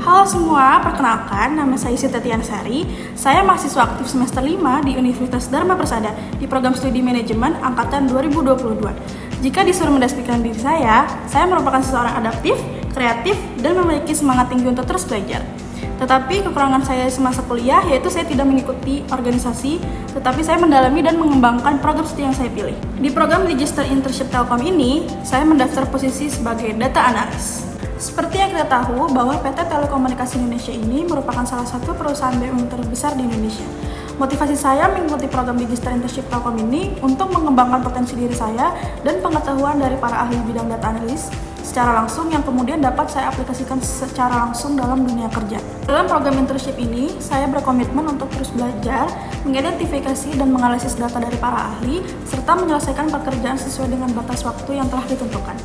Halo semua, perkenalkan nama saya Siti Tiansari. Saya mahasiswa aktif semester 5 di Universitas Dharma Persada di program studi manajemen angkatan 2022. Jika disuruh mendeskripsikan diri saya merupakan seseorang adaptif, kreatif, dan memiliki semangat tinggi untuk terus belajar. Tetapi kekurangan saya semasa kuliah yaitu saya tidak mengikuti organisasi, tetapi saya mendalami dan mengembangkan program studi yang saya pilih. Di program Digital Internship Telkom ini, saya mendaftar posisi sebagai data analis. Seperti yang kita tahu bahwa PT Telekomunikasi Indonesia ini merupakan salah satu perusahaan BUMN terbesar di Indonesia. Motivasi saya mengikuti program Digital Internship Telkom ini untuk mengembangkan potensi diri saya dan pengetahuan dari para ahli bidang data analis secara langsung yang kemudian dapat saya aplikasikan secara langsung dalam dunia kerja. Dalam program internship ini, saya berkomitmen untuk terus belajar, mengidentifikasi dan menganalisis data dari para ahli, serta menyelesaikan pekerjaan sesuai dengan batas waktu yang telah ditentukan.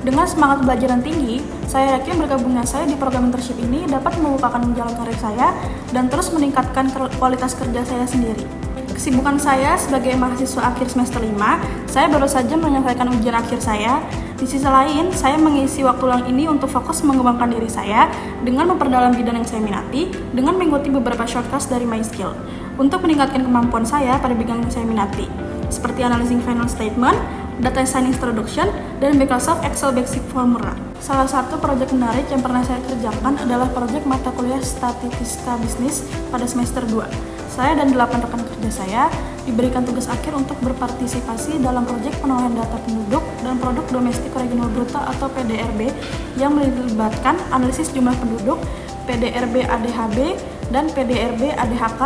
Dengan semangat belajar yang tinggi, saya yakin bergabungnya saya di program internship ini dapat membukakan jalan karir saya dan terus meningkatkan kualitas kerja saya sendiri. Kesibukan saya sebagai mahasiswa akhir semester 5, saya baru saja menyelesaikan ujian akhir saya. Di sisi lain, saya mengisi waktu luang ini untuk fokus mengembangkan diri saya dengan memperdalam bidang yang saya minati, dengan mengikuti beberapa shortcut dari MySkill untuk meningkatkan kemampuan saya pada bidang yang saya minati, seperti Analyzing Financial Statement, Data Science Introduction, dan Microsoft Excel Basic Formula. Salah satu proyek menarik yang pernah saya kerjakan adalah proyek mata kuliah Statistika Bisnis pada semester 2. Saya dan 8 rekan kerja saya diberikan tugas akhir untuk berpartisipasi dalam proyek penilaian data penduduk dan produk domestik regional bruto atau PDRB yang melibatkan analisis jumlah penduduk, PDRB ADHB, dan PDRB ADHK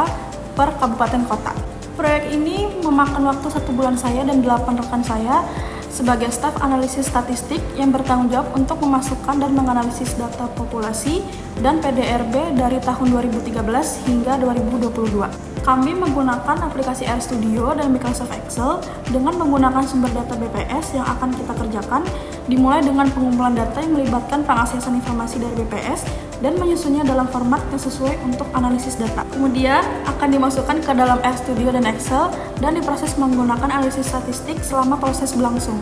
per kabupaten kota. Proyek ini memakan waktu 1 bulan saya dan 8 rekan saya sebagai staf analisis statistik yang bertanggung jawab untuk memasukkan dan menganalisis data populasi dan PDRB dari tahun 2013 hingga 2022. Kami menggunakan aplikasi RStudio dan Microsoft Excel dengan menggunakan sumber data BPS yang akan kita kerjakan, dimulai dengan pengumpulan data yang melibatkan pengaksesan informasi dari BPS dan menyusunnya dalam format yang sesuai untuk analisis data. Kemudian akan dimasukkan ke dalam RStudio dan Excel dan diproses menggunakan analisis statistik selama proses berlangsung.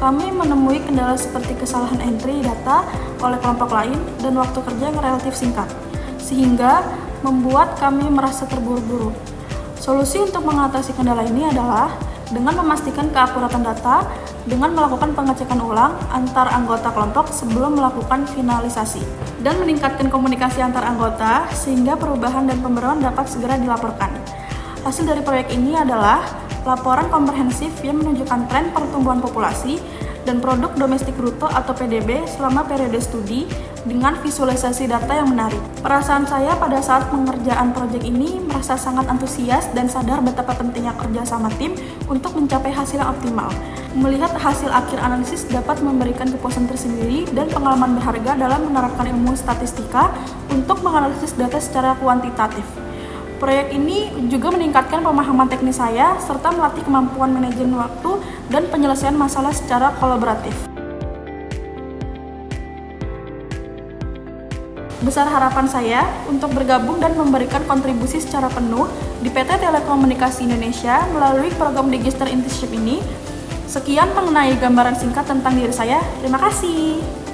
Kami menemui kendala seperti kesalahan entry data oleh kelompok lain dan waktu kerja yang relatif singkat, sehingga membuat kami merasa terburu-buru. Solusi untuk mengatasi kendala ini adalah dengan memastikan keakuratan data dengan melakukan pengecekan ulang antar anggota kelompok sebelum melakukan finalisasi dan meningkatkan komunikasi antar anggota sehingga perubahan dan pembaruan dapat segera dilaporkan. Hasil dari proyek ini adalah laporan komprehensif yang menunjukkan tren pertumbuhan populasi dan produk domestik bruto atau PDB selama periode studi dengan visualisasi data yang menarik. Perasaan saya pada saat pengerjaan proyek ini merasa sangat antusias dan sadar betapa pentingnya kerja sama tim untuk mencapai hasil yang optimal. Melihat hasil akhir analisis dapat memberikan kepuasan tersendiri dan pengalaman berharga dalam menerapkan ilmu statistika untuk menganalisis data secara kuantitatif. Proyek ini juga meningkatkan pemahaman teknis saya serta melatih kemampuan manajemen waktu dan penyelesaian masalah secara kolaboratif. Besar harapan saya untuk bergabung dan memberikan kontribusi secara penuh di PT Telekomunikasi Indonesia melalui program Digital Internship ini. Sekian mengenai gambaran singkat tentang diri saya. Terima kasih.